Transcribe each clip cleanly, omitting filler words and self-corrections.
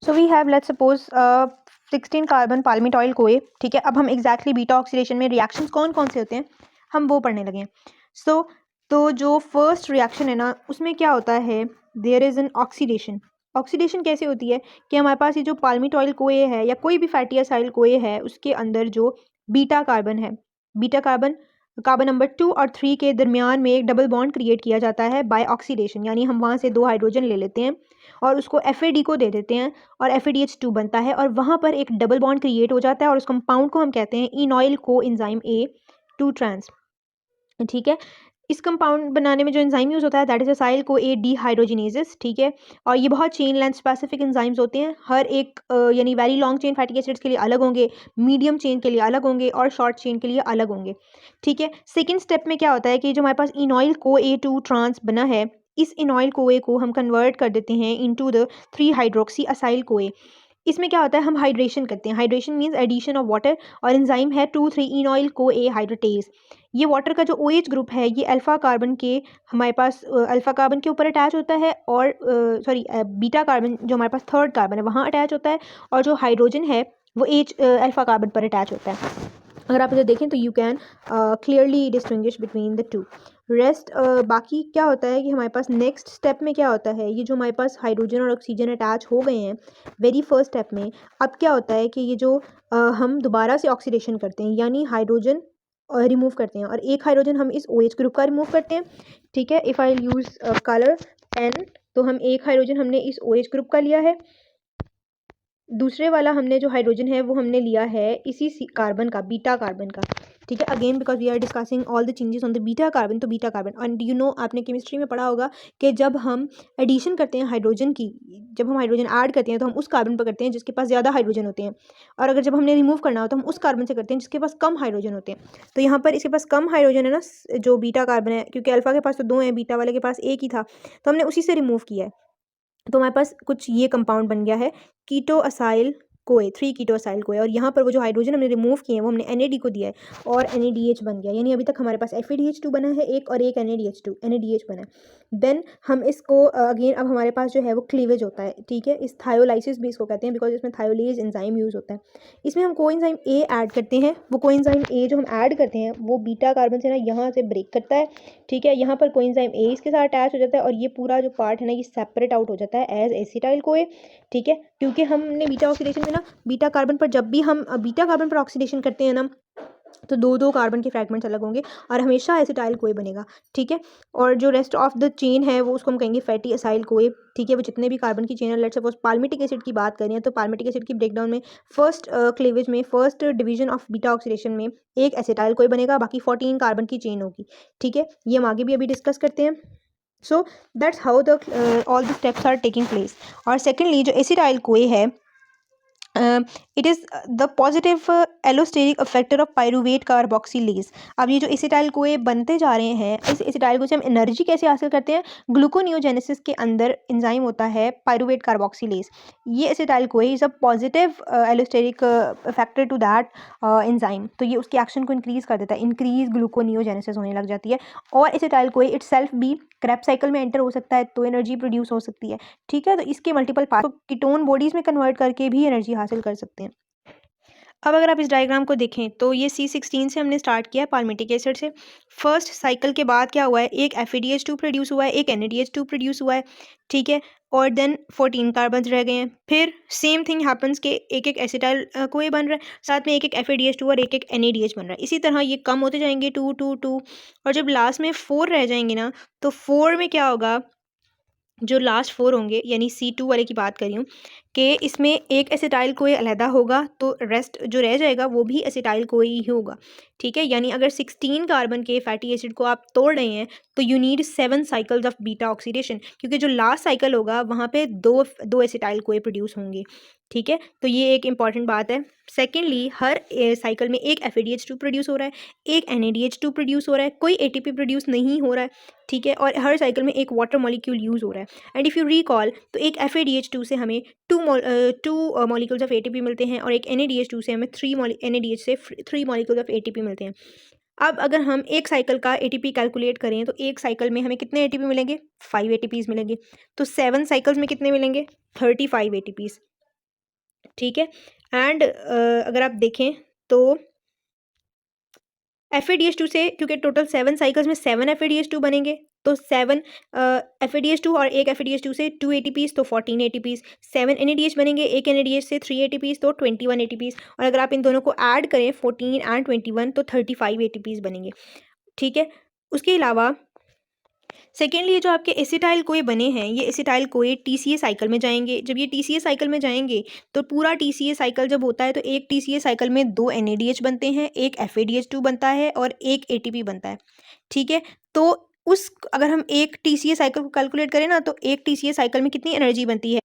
So we have let's suppose 16 carbon palmitoyl CoA, ठीक है। अब हम एग्जैक्टली बीटा ऑक्सीडेशन में रिएक्शंस कौन कौन से होते हैं हम वो पढ़ने लगे हैं। सो तो जो फर्स्ट रिएक्शन है ना उसमें क्या होता है, there is an oxidation. Oxidation कैसे होती है कि हमारे पास ये जो पाल्मिटॉइल कोए है या कोई भी फैटी एसाइल कोए है उसके अंदर जो बीटा कार्बन है, बीटा कार्बन कार्बन नंबर 2 और 3 के दरमियान में एक डबल बॉन्ड क्रिएट किया जाता है बाय ऑक्सीडेशन, यानी हम वहाँ से 2 हाइड्रोजन ले लेते हैं और उसको FAD को दे देते हैं और FADH2 बनता है और वहाँ पर एक डबल बॉन्ड क्रिएट हो जाता है और उस कंपाउंड को हम कहते हैं इनॉइल को एंजाइम A2 ट्रांस, ठीक है। इस कंपाउंड बनाने में जो एंजाइम यूज़ होता है दैट इज असाइल को ए डीहाइड्रोजिनेजेस, ठीक है। और ये बहुत चेन लेंथ स्पेसिफिक एंजाइम्स होते हैं, हर एक यानी very long chain fatty acids के लिए अलग होंगे, मीडियम चेन के लिए अलग होंगे और शॉर्ट चेन के लिए अलग होंगे, ठीक है। सेकेंड स्टेप में क्या होता है कि जो हमारे पास इनॉइल को A2 ट्रांस बना है, इस इनॉइल कोए को हम कन्वर्ट कर देते हैं इनटू द 3 हाइड्रोक्सी असाइल कोए। इसमें क्या होता है हम हाइड्रेशन करते हैं, hydration means addition of water और एंजाइम है 2,3 इनॉइल को ए हाइड्रोटेज। ये वाटर का जो OH ग्रुप है ये अल्फा कार्बन के हमारे पास अल्फा कार्बन के ऊपर अटैच होता है और सॉरी बीटा कार्बन जो हमारे पास थर्ड कार्बन है वहाँ अटैच होता है और जो हाइड्रोजन है वो अल्फा कार्बन पर अटैच होता है। अगर आप इसे देखें तो you can clearly distinguish between the two. Rest बाकी क्या होता है कि हमारे पास नेक्स्ट स्टेप में क्या होता है, ये जो हमारे पास हाइड्रोजन और ऑक्सीजन अटैच हो गए हैं वेरी फर्स्ट स्टेप में, अब क्या होता है कि ये जो हम दोबारा से ऑक्सीडेशन करते हैं यानी हाइड्रोजन रिमूव करते हैं और एक हाइड्रोजन हम इस OH ग्रुप का रिमूव करते हैं, ठीक है। If I use colour N तो हम एक हाइड्रोजन हमने इस OH ग्रुप का लिया है, दूसरे वाला हमने जो हाइड्रोजन है वो हमने लिया है इसी कार्बन का, बीटा कार्बन का, ठीक है। Again because we are discussing all the changes on the beta carbon, तो beta carbon and you know आपने केमिस्ट्री में पढ़ा होगा कि जब हम एडिशन करते हैं हाइड्रोजन की, जब हम हाइड्रोजन ऐड करते हैं तो हम उस कार्बन पर करते हैं जिसके पास ज़्यादा हाइड्रोजन होते हैं और अगर जब हमने रिमूव करना हो तो हम उस कार्बन से करते हैं जिसके पास कम हाइड्रोजन होते हैं। तो यहाँ पर इसके पास कम हाइड्रोजन है ना जो बीटा कार्बन है, क्योंकि अल्फा के पास तो 2 हैं, बीटा वाले के पास एक ही था, तो हमने उसी से रिमूव किया है। तो हमारे पास कुछ ये कंपाउंड बन गया है कीटो असाइल कोए, 3 कीटो असाइल कोए, और यहाँ पर वो जो हाइड्रोजन हमने रिमूव किए हैं वो हमने NAD को दिया है और NADH बन गया, यानी अभी तक हमारे पास FADH2 बना है एक और एक NADH बना है। देन हम इसको अगेन अब हमारे पास जो है वो क्लीवेज होता है, ठीक है। इस थायोलाइसिस भी इसको कहते हैं बिकॉज इसमें थायोलेज एंजाइम यूज़ होता है। इसमें हम कोएंजाइम A ऐड करते हैं, वो कोएंजाइम A जो हम ऐड करते हैं वो बीटा कार्बन से ना यहाँ से ब्रेक करता है, ठीक है। यहाँ पर कोएंजाइम A इसके साथ अटैच हो जाता है और ये पूरा जो पार्ट है ना ये सेपरेट आउट हो जाता है एज एसिटाइल कोए, ठीक है। क्योंकि हमने बीटा ऑक्सीडेशन में ना बीटा कार्बन पर जब भी हम बीटा कार्बन पर ऑक्सीडेशन करते हैं ना तो 2 कार्बन के फ्रैगमेंट्स अलग होंगे और हमेशा एसिटाइल कोए बनेगा, ठीक है। और जो रेस्ट ऑफ द चेन है वो उसको हम कहेंगे फैटी असाइल कोए, ठीक है। वो जितने भी कार्बन की चेन है, लेट्स सपोज पाल्मिटिक एसिड की बात करें तो पाल्मिटिक एसिड की ब्रेकडाउन में फर्स्ट क्लीवेज में first division of beta oxidation में एक एसिटाइल कोए बनेगा, बाकी 14 कार्बन की चेन होगी, ठीक है। ये हम आगे भी अभी डिस्कस करते हैं। So that's how the all the steps are taking place. और सेकेंडली जो एसिटाइल कोए है it is the positive allosteric effector of pyruvate carboxylase. अब ये जो एसिटाइल कोए बनते जा रहे हैं, इस एसिटाइल को से हम एनर्जी कैसे हासिल करते हैं, ग्लूकोनियोजेनेसिस के अंदर एंजाइम होता है पायरुवेट कार्बोक्सिलेज। ये acetyl CoA is a positive allosteric factor to that enzyme, तो ये उसके एक्शन को इंक्रीज कर देता है, इंक्रीज ग्लूकोनियोजेनेसिस होने लग जाती है और एसिटाइल कोए इटसेल्फ भी क्रैब साइकिल में एंटर हो सकता है तो एनर्जी प्रोड्यूस हो सकती है, ठीक है। तो इसके मल्टीपल पार्ट तो कीटोन बॉडीज में कन्वर्ट करके भी एनर्जी हासिल कर सकते हैं। अब अगर आप इस डायग्राम को देखें तो ये C16 से हमने स्टार्ट किया है पाल्मिटिक एसिड से। फर्स्ट साइकिल के बाद क्या हुआ है, एक FADH2 प्रोड्यूस हुआ है, एक NADH2 प्रोड्यूस हुआ है, ठीक है। और देन 14 कार्बन रह गए हैं। फिर सेम थिंग हैपन्स के एक एक एसिटाइल कोए बन रहा है, साथ में एक एक FADH2 और एक एक NADH बन रहा है। इसी तरह ये कम होते जाएंगे 2 2 2 और जब लास्ट में 4 रह जाएंगे ना तो 4 में क्या होगा, जो लास्ट 4 होंगे यानी C2 वाले की बात कर रही हूँ कि इसमें एक एसिटाइल कोई अलहदा होगा तो रेस्ट जो रह जाएगा वो भी एसिटाइल कोई ही होगा, ठीक है। यानी अगर 16 कार्बन के फैटी एसिड को आप तोड़ रहे हैं तो you need 7 cycles of beta oxidation, क्योंकि जो लास्ट साइकिल होगा वहाँ पे दो एसिटाइल कोई प्रोड्यूस होंगे, ठीक है। तो ये एक इंपॉर्टेंट बात है। सेकेंडली हर साइकिल में एक FADH2 प्रोड्यूस हो रहा है, एक NADH2 प्रोड्यूस हो रहा है, कोई ATP प्रोड्यूस नहीं हो रहा है, ठीक है। और हर साइकिल में एक वाटर मॉलिक्यूल यूज़ हो रहा है। एंड इफ़ यू रिकॉल तो एक FADH2 से हमें टू मॉलिक्यूल्स ऑफ ATP मिलते हैं और एक NADH2 से हमें NADH से 3 मॉलिक्यूल्स ऑफ ATP मिलते हैं। अब अगर हम एक साइकिल का ATP कैलकुलेट करें तो एक साइकिल में हमें कितने ATP मिलेंगे, 5 ATPs मिलेंगे। तो 7 साइकिल्स में कितने मिलेंगे, 35 ATPs, ठीक है। एंड अगर आप देखें तो FADH2 से, क्योंकि टोटल 7 साइकिल्स में 7 FADH2 बनेंगे, तो 7 FADH2 और एक FADH2 से 2 ATPs, तो 14 ATPs, 7 NADH बनेंगे, एक NADH से 3 ATPs, तो 21 ATPs, और अगर आप इन दोनों को ऐड करें 14 एंड 21 तो 35 ATPs बनेंगे। ठीक है। उसके अलावा सेकेंडली जो आपके एसिटाइल कोए बने हैं, ये एसिटाइल कोए TCA साइकिल में जाएंगे। जब ये TCA साइकिल में जाएंगे तो पूरा TCA साइकिल जब होता है तो एक TCA साइकिल में 2 NADH बनते हैं, एक FADH2 बनता है और एक ATP बनता है। ठीक है। तो उस अगर हम एक TCA साइकिल को कैलकुलेट करें ना, तो एक TCA साइकिल में कितनी एनर्जी बनती है,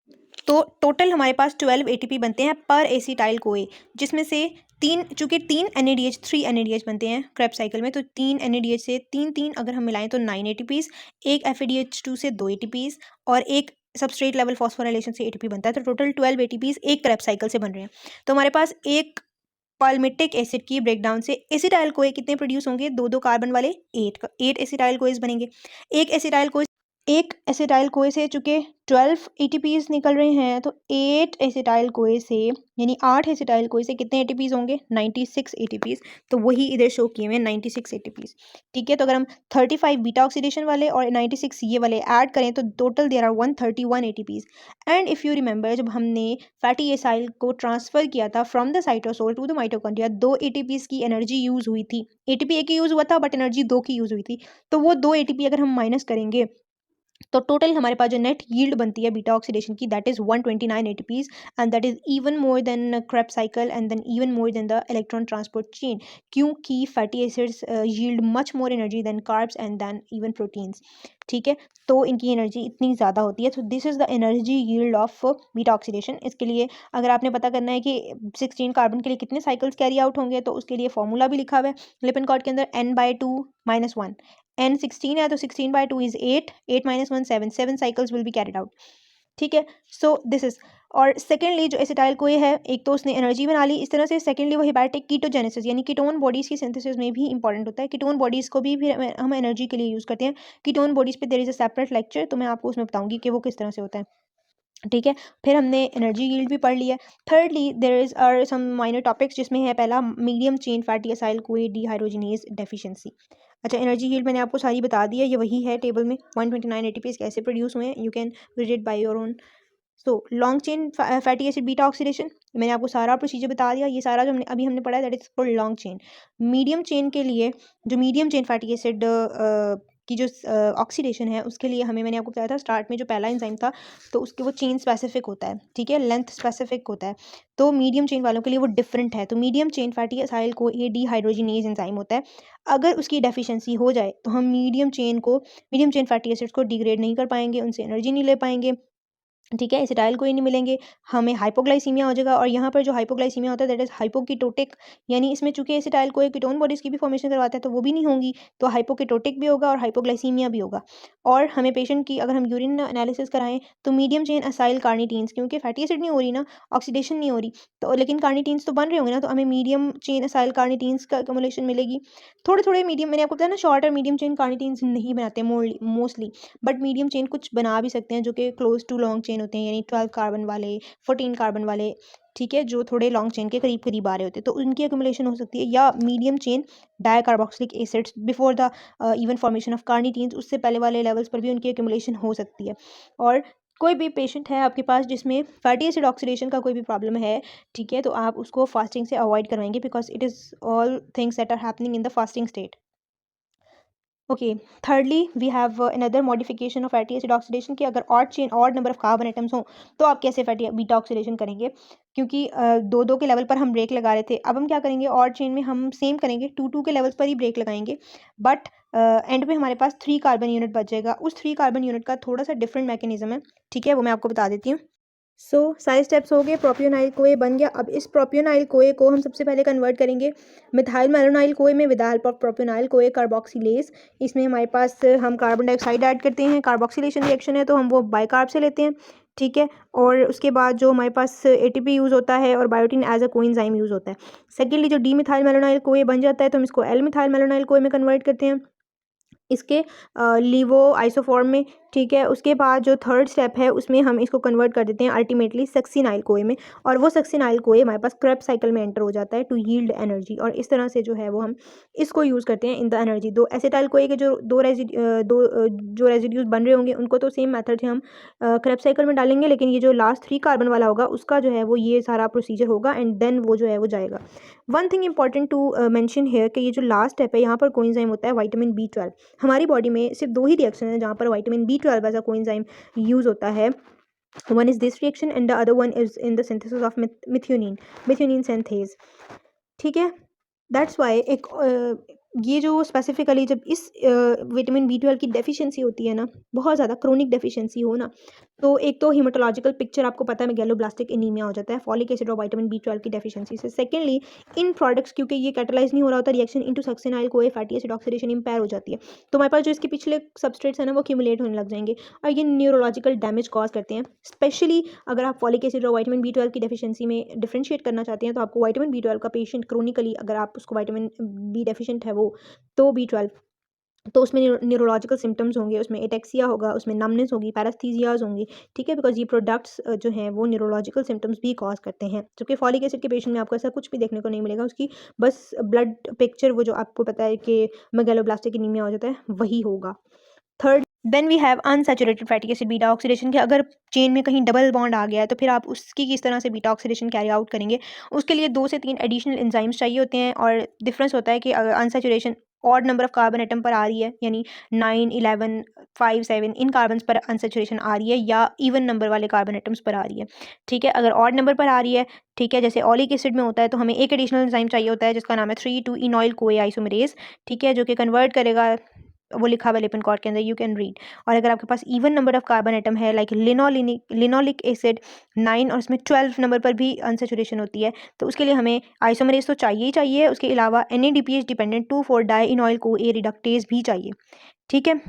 तो टोटल हमारे पास 12 ATP बनते हैं पर एसिटाइल कोए, जिसमें से चूंकि 3 NADH 3 NADH बनते हैं क्रेब साइकिल में, तो 3 NADH से 3 अगर हम मिलाएं तो 9 ATPs, एक FADH2 से 2 ATPs और एक सबस्ट्रेट लेवल फॉस्फोराइलेशन से ATP बनता है, तो टोटल 12 ATPs एक क्रेब साइकिल से बन रहे हैं। तो हमारे पास एक पाल्मिटिक एसिड की ब्रेकडाउन से एसिटाइल कोए कितने प्रोड्यूस होंगे, 2 कार्बन वाले 8 एसिटाइल कोएस बनेंगे। एक एसिटाइल कोए से चूंकि 12 ATPs निकल रहे हैं, तो 8 एसिटाइल कोए से यानी 8 एसिटाइल कोए से कितने ATPs होंगे, 96 ATPs। तो वही इधर शो किए हुए 96 ATPs। ठीक है। तो अगर हम 35 बीटा ऑक्सीडेशन वाले और 96 ये वाले ऐड करें तो total there are 131 ATPs। And if you remember, जब हमने फैटी एसाइल को ट्रांसफर किया था from the cytosol to the mitochondria, 2 ATPs की एनर्जी यूज़ हुई थी। ATP एक ही यूज़ हुआ था बट एनर्जी 2 की यूज़ हुई थी। तो वो 2 ATP अगर हम माइनस करेंगे तो टोटल हमारे पास जो नेट यील्ड बनती है बीटा ऑक्सीडेशन की, that is 129 ATPs, and that is even more than Krebs cycle and then even more than the electron transport chain, क्योंकि fatty acids yield much more energy than carbs and then even proteins. ठीक है। तो इनकी energy इतनी ज़्यादा होती है। तो this is the energy yield of beta oxidation. इसके लिए अगर आपने पता करना है कि 16 कार्बन के लिए कितने साइकिल्स कैरी आउट होंगे, तो उसके लिए फॉर्मूला भी लिखा हुआ है लिपिनकॉर्ड के अंदर, n/2 - 1। n 16 है तो 16/2 is 8, 8 - 1 7 cycles will be carried out. ठीक है। So this is. और सेकेंडली जो एसिटाइल कोई है, एक तो उसने एनर्जी बना ली इस तरह से, सेकेंडली वो हिपैटिक कीटोजेनेसिस यानी कीटोन बॉडीज़ की सिंथेसिस में भी इंपॉर्टेंट होता है। कीटोन बॉडीज़ को भी फिर हम एनर्जी के लिए यूज़ करते हैं। कीटोन बॉडीज़ पे there is a separate lecture, तो मैं आपको उसमें बताऊंगी कि वो किस तरह से होता है। ठीक है। फिर हमने एनर्जी यील्ड भी पढ़ लिया। Thirdly there is are some minor topics, जिसमें है पहला medium chain fatty acyl CoA dehydrogenase deficiency. अच्छा, एनर्जी यील्ड मैंने आपको सारी बता दी है, ये वही है टेबल में 129 ATPs कैसे प्रोड्यूस हुए हैं, you can read it by your own. So long chain fatty acid beta oxidation, मैंने आपको सारा प्रोसीजर बता दिया। ये सारा जो हमने पढ़ा है that is for long chain. Medium chain के लिए, जो मीडियम चेन फैटी एसिड की जो ऑक्सीडेशन है, उसके लिए मैंने आपको बताया था स्टार्ट में जो पहला एंजाइम था, तो उसके वो चेन स्पेसिफिक होता है। ठीक है, लेंथ स्पेसिफिक होता है। तो मीडियम चेन वालों के लिए वो डिफरेंट है। तो मीडियम चेन फैटी एसाइल को ये डिहाइड्रोजिनेज एंजाइम होता है। अगर उसकी डेफिशिएंसी हो जाए तो हम मीडियम चेन फैटी एसिड्स को डिग्रेड नहीं कर पाएंगे, उनसे एनर्जी नहीं ले पाएंगे। ठीक है, एसिटाइल कोई नहीं मिलेंगे, हमें हाइपोग्लाइसीमिया हो जाएगा। और यहाँ पर जो हाइपोग्लाइसीमिया होता है दैट इज हाइपोकीटोटिक, यानी इसमें चूंकि एसिटाइल कोई कीटोन बॉडीज की भी फॉर्मेशन करवाता है, तो वो भी नहीं होंगी, तो हाइपोकीटोटिक भी होगा और हाइपोग्लाइसीमिया भी होगा। और हमें पेशेंट की अगर हम यूरिन एनालिसिस कराएं तो मीडियम चेन असाइल कार्निटीन्स, क्योंकि फैटी एसिड नहीं हो रही ना, ऑक्सीडेशन नहीं हो रही, तो लेकिन कार्निटीन्स तो बन रहे होंगे ना, तो हमें मीडियम चेन असाइल कार्निटीन्स का अकोमोलेशन मिलेगी। थोड़े थोड़े मीडियम, मैंने आपको बताया ना, शॉर्ट और मीडियम चेन कार्निटीन्स नहीं बनाते मोस्टली, बट मीडियम चेन कुछ बना भी सकते हैं जो कि क्लोज टू लॉन्ग चेन होते हैं, यानी 12 कार्बन वाले, 14 कार्बन वाले। ठीक है, जो थोड़े लॉन्ग चेन के करीब करीब आ रहे होते हैं, तो उनकी अक्यूमुलेशन हो सकती है। या medium chain dicarboxylic acids before the even formation of carnitines, उससे पहले वाले लेवल्स पर भी उनकी अक्यूमुलेशन हो सकती है। और कोई भी पेशेंट है आपके पास जिसमें फैटी एसिड ऑक्सीडेशन का कोई भी प्रॉब्लम है, ठीक है, तो आप उसको फास्टिंग से अवॉइड करवाएंगे, because it is all things that are happening in the fasting state. Okay, thirdly we have another modification of fatty acid oxidation, कि अगर odd number of carbon atoms हों तो आप कैसे फैटी बीटा ऑक्सीडेशन करेंगे, क्योंकि 2-2 के लेवल पर हम ब्रेक लगा रहे थे, अब हम क्या करेंगे, ऑड चेन में हम सेम करेंगे, 2-2 के लेवल्स पर ही ब्रेक लगाएंगे, बट एंड में हमारे पास 3 कार्बन यूनिट बच जाएगा। उस 3 कार्बन यूनिट का थोड़ा सा डिफरेंट मैकेनिज्म है। ठीक है, वो मैं आपको बता देती हूँ। सारे स्टेप्स हो गए, प्रोपियोनाइल कोए बन गया। अब इस प्रोपियोनाइल कोए को हम सबसे पहले कन्वर्ट करेंगे मिथाइल मैलोनाइल कोए में विद हेल्प ऑफ प्रोपियोनाइल कोए कार्बोक्सिलेज। इसमें हमारे पास हम कार्बन डाइऑक्साइड ऐड करते हैं, कार्बोक्सिलेशन रिएक्शन है तो हम वो बाइकार्ब से लेते हैं। ठीक है, और उसके बाद जो हमारे पास ATP यूज़ होता है और biotin as a coenzyme use होता है। सेकेंडली जो डी मिथाइल मैलोनाइल कोए बन जाता है तो हम इसको L मिथाइल मैलोनाइल कोए में कन्वर्ट करते हैं। इसके लीवो आइसोफॉर्म में, ठीक है। उसके बाद जो थर्ड स्टेप है उसमें हम इसको कन्वर्ट कर देते हैं अल्टीमेटली सक्सिनाइल कोए में, और वो सक्सिनाइल कोए हमारे पास क्रेब्स साइकिल में एंटर हो जाता है टू यील्ड एनर्जी, और इस तरह से जो है वो हम इसको यूज़ करते हैं इन द एनर्जी। दो एसिटाइल कोए के जो जो रेजिड्यूज बन रहे होंगे उनको तो सेम मेथड से हम क्रेब्स साइकिल में डालेंगे, लेकिन ये जो लास्ट 3 कार्बन वाला होगा उसका जो है वो ये सारा प्रोसीजर होगा एंड देन वो जो है वो जाएगा। One thing important to mention here कि ये जो लास्ट स्टेप है यहाँ पर कोएंजाइम होता है विटामिन B12। हमारी बॉडी में सिर्फ 2 ही रिएक्शन है जहाँ पर vitamin B12 as a coenzyme use होता है। One is this reaction and the other one is in the synthesis of methionine synthase, ठीक है। दैट्स वाई एक ये जो स्पेसिफिकली जब इस विटामिन B12 की डेफिशिएंसी होती है ना, बहुत ज़्यादा क्रोनिक डेफिशिएंसी हो ना, तो एक तो हीमाटोलॉजिकल पिक्चर आपको पता है मेगैलोब्लास्टिक एनीमिया हो जाता है फॉलिक एसिड और विटामिन B12 की डेफिशिएंसी से। सेकेंडली इन प्रोडक्ट्स क्योंकि ये कैटालाइज नहीं हो रहा होता रिएक्शन इनटू सक्सिनाइल कोए फैटी एसिड ऑक्सीडेशन इम्पेयर हो जाती है, तो हमारे पास जो इसके पिछले सबस्ट्रेट्स हैं ना वो एक्यूमुलेट होने लग जाएंगे और ये न्यूरोलॉजिकल डैमेज कॉज करते हैं। स्पेशली अगर आप फॉलिक एसिड और विटामिन B12 की डेफिशिएंसी में डिफरेंशिएट करना चाहते हैं तो आपको विटामिन B12 का पेशेंट क्रोनिकली अगर आप उसको विटामिन B डेफिशिएंट है वो तो B12, तो उसमें न्यूरोलॉजिकल सिम्टम्स होंगे, उसमें एटेक्सिया होगा, उसमें नमनेस होगी, पैरास्थीसियाज होंगी, ठीक है। बिकॉज ये प्रोडक्ट्स जो हैं वो न्यूरोलॉजिकल सिम्टम्स भी कॉज करते हैं, जबकि फॉलिक एसिड के पेशेंट में आपको ऐसा कुछ भी देखने को नहीं मिलेगा। उसकी बस ब्लड पिक्चर वो जो आपको पता है कि मेगैलोब्लास्टिक एनीमिया हो जाता है वही होगा। Third then we have unsaturated fatty acid beta oxidation के अगर चेन में कहीं डबल बॉन्ड आ गया है तो फिर आप उसकी किस तरह से बीटा ऑक्सीडेशन कैरी आउट करेंगे, उसके लिए 2 से 3 एडिशनल एंजाइम्स चाहिए होते हैं। और डिफरेंस होता है कि unsaturation odd number of carbon atom पर आ रही है यानी 9, 11, 5, 7 इन कार्बन पर अनसैचुरेशन आ रही है या इवन नंबर वाले कार्बन एटम्स पर आ रही है, ठीक है। अगर ऑड नंबर पर आ रही है, ठीक है, जैसे ऑलिक एसिड में होता है तो हमें एक एडिशनल एंजाइम चाहिए होता है जिसका नाम है 3,2 इनॉइल कोए आइसोमरेज, ठीक है, जो कि कन्वर्ट करेगा, वो लिखा हुआ लिपिन कॉर्ड के अंदर, यू कैन रीड। और अगर आपके पास even number of carbon atom है लाइक लिनोलिक एसिड 9 और उसमें 12 नंबर पर भी अनसेचुरेशन होती है तो उसके लिए हमें आइसोमरेज तो चाहिए ही चाहिए, उसके अलावा NADPH डिपेंडेंट 2,4 डाई इनॉइल को ए रिडक्टेज भी चाहिए, ठीक है।